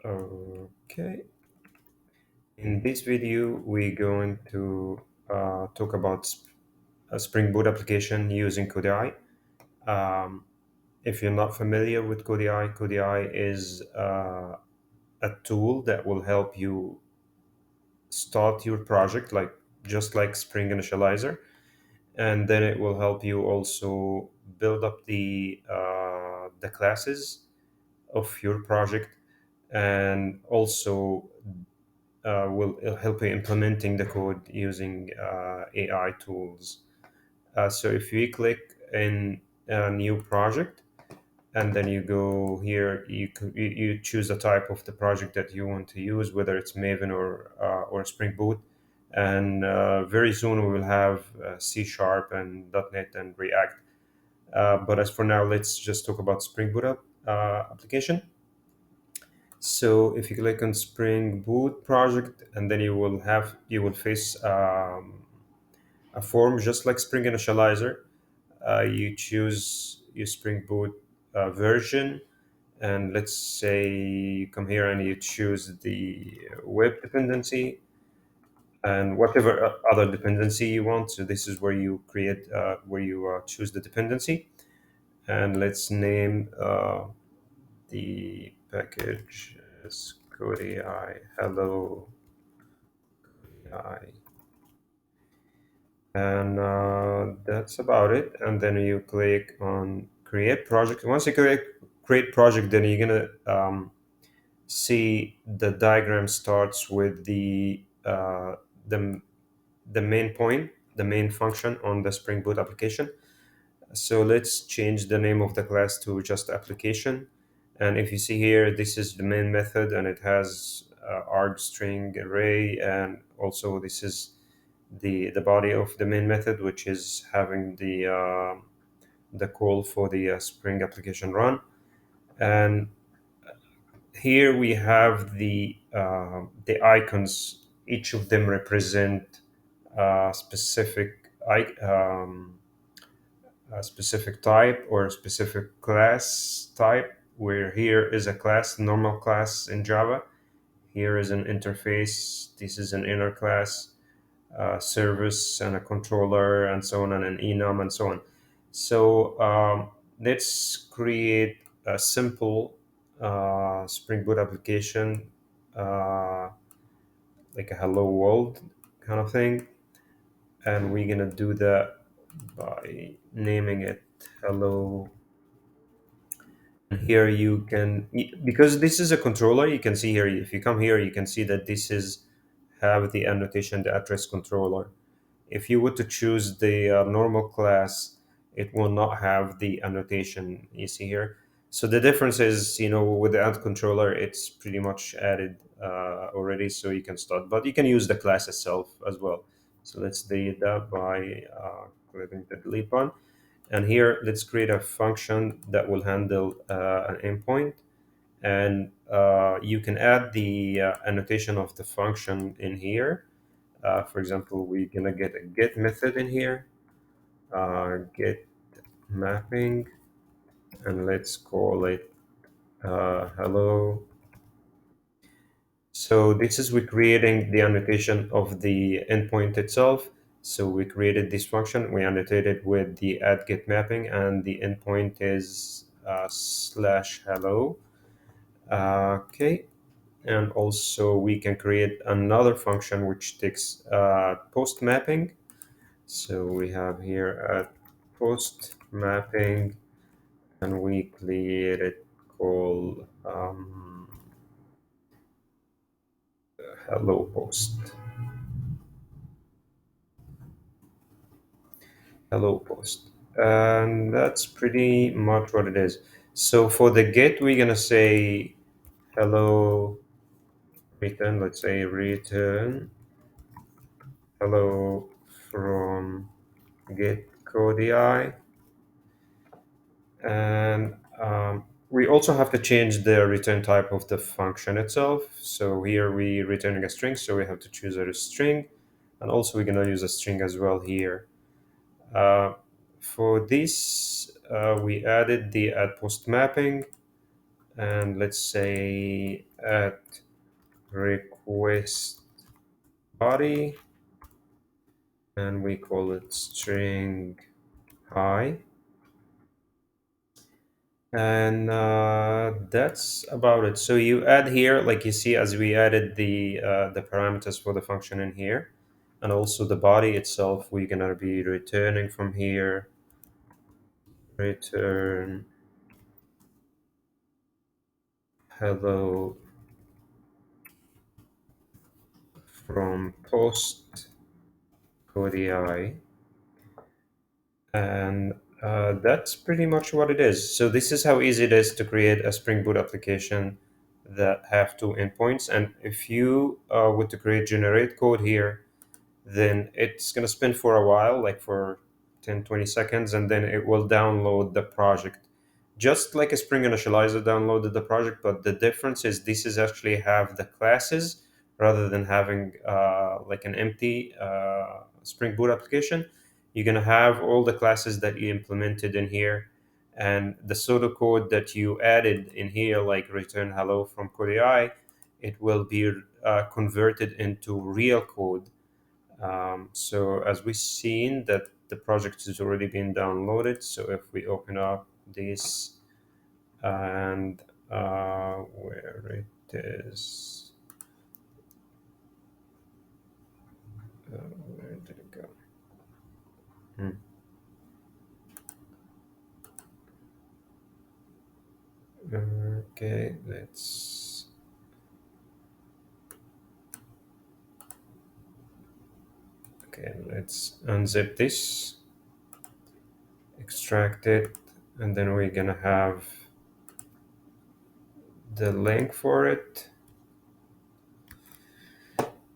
Okay. In this video, we're going to talk about a Spring Boot application using Codeyai. Um, if you're not familiar with Codeyai, Codeyai is a tool that will help you start your project, like just like Spring Initializer, and then it will help you also build up the classes of your project, and also will help you implementing the code using AI tools. So if we click in a new project and then you go here, you choose the type of the project that you want to use, whether it's Maven or Spring Boot. And very soon we will have C Sharp and .NET and React. But as for now, let's just talk about Spring Boot application. So if you click on Spring Boot project, and then you will face a form just like Spring Initializer. You choose your Spring Boot version, and let's say you come here and you choose the web dependency and whatever other dependency you want. So this is where you create, where you choose the dependency, and let's name the package as Codeyai hello AI. And that's about it. And then you click on create project. Once you click create project, then you're gonna see the diagram starts with the the main point, the main function on the Spring Boot application. So let's change the name of the class to just application. And if you see here, this is the main method, and it has arg string array, and also this is the body of the main method, which is having the call for the Spring application run. And here we have the icons. Each of them represent a a specific type or a specific class type. Where here is a class, normal class in Java. Here is an interface. This is an inner class, service, and a controller, and so on, and an enum, and so on. So let's create a simple Spring Boot application, uh, like a hello world kind of thing. And we're going to do that by naming it hello. And here you can, because this is a controller, you can see here, if you come here, you can see that this is have the annotation, the address controller. If you were to choose the normal class, it will not have the annotation you see here. So the difference is, with the add controller, it's pretty much added already, so you can start. But you can use the class itself as well. So let's delete that by clicking the delete button. And here, let's create a function that will handle an endpoint. And you can add the annotation of the function in here. For example, we're gonna get a get method in here, get mapping, and let's call it hello. So this is we're creating the annotation of the endpoint itself. So we created this function, we annotated with the add get mapping, and the endpoint is slash hello. Okay. And also we can create another function which takes post mapping. So we have here a post mapping, and we create it called hello post. Hello post. And that's pretty much what it is. So for the get, we're gonna say hello return. Let's say return hello from get Codeyai. And we also have to change the return type of the function itself. So here we returning a string, so we have to choose a string. And also we're going to use a string as well here. For this, we added the add post mapping. and let's say at request body, and we call it string hi. And that's about it. So you add here, like you see, as we added the parameters for the function in here, and also the body itself, we're gonna be returning from here, return hello from post Codeyai, and that's pretty much what it is. So this is how easy it is to create a Spring Boot application that have two endpoints. And if you were to create generate code here, then it's going to spin for a while, like for 10-20 seconds, and then it will download the project. Just like a Spring initializer downloaded the project, but the difference is this is actually have the classes rather than having like an empty Spring Boot application. You're going to have all the classes that you implemented in here, and the pseudocode that you added in here, like return hello from Codeyai, it will be converted into real code. So as we've seen that the project has already been downloaded. So if we open up this and where it is, where did it go? Hmm. Okay, let's unzip this, extract it, and then we're gonna have the link for it.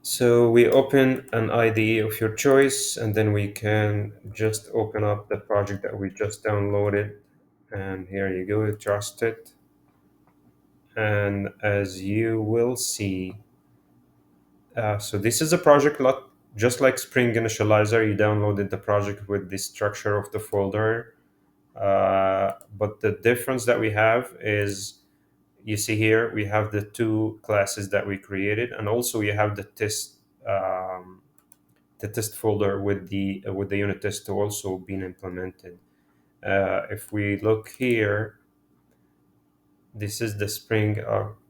So we open an IDE of your choice, and then we can just open up the project that we just downloaded. And here you go, trust it. And as you will see, so this is a project lot, just like Spring Initializer, you downloaded the project with the structure of the folder. But the difference that we have is, you see here, we have the two classes that we created, and also you have um, the test folder with the unit test also being implemented. If we look here, this is the Spring.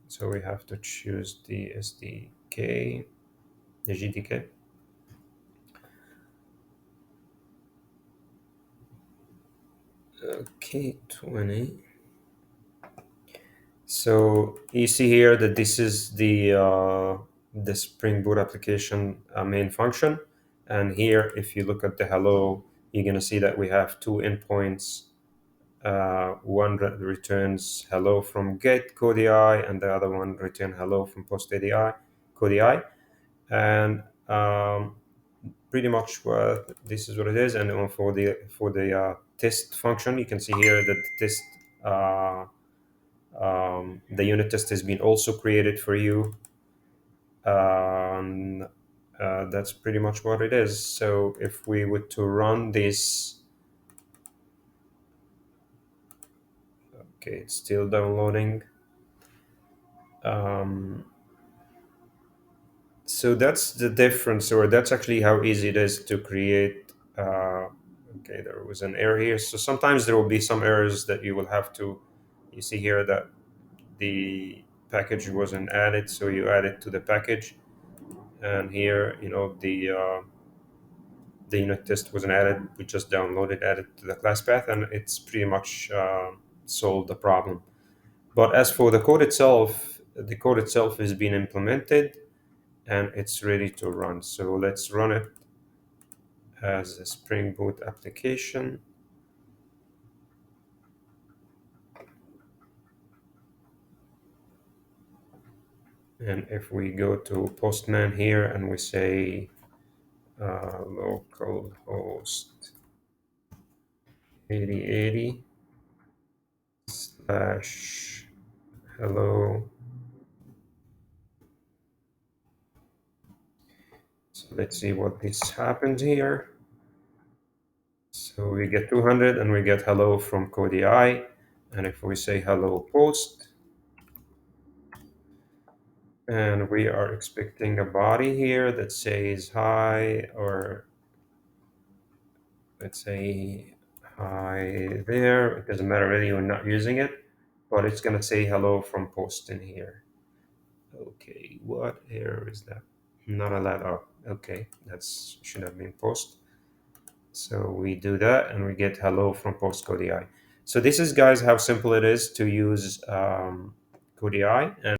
So we have to choose the SDK, the GDK. Okay, 20. So you see here that this is the Spring Boot application main function, and here, if you look at the hello, you're gonna see that we have two endpoints. One returns hello from get Codeyai, and the other one return hello from post Codeyai, and pretty much what this is what it is. And then for the test function, you can see here that the test the unit test has been also created for you. Um, that's pretty much what it is. So if we were to run this, okay, it's still downloading. Um, so that's the difference, or that's actually how easy it is to create. Okay, there was an error here. So sometimes there will be some errors that you will have to. You see here that the package wasn't added, so you add it to the package, and here, the unit test wasn't added. We just downloaded, added to the class path, and it's pretty much solved the problem. But as for the code itself has been implemented and it's ready to run. So let's run it as a Spring Boot application. And if we go to Postman here and we say localhost 8080 slash hello. So let's see what this happens here. So we get 200 and we get hello from Codeyai. And if we say hello post, And we are expecting a body here that says hi, or let's say hi there. It doesn't matter really, we're not using it, but it's gonna say hello from post in here. Okay, what error is that? Not allowed. Oh, okay, that's should have been post. So we do that and we get hello from post Codeyai. So this is, guys, how simple it is to use Codeyai. And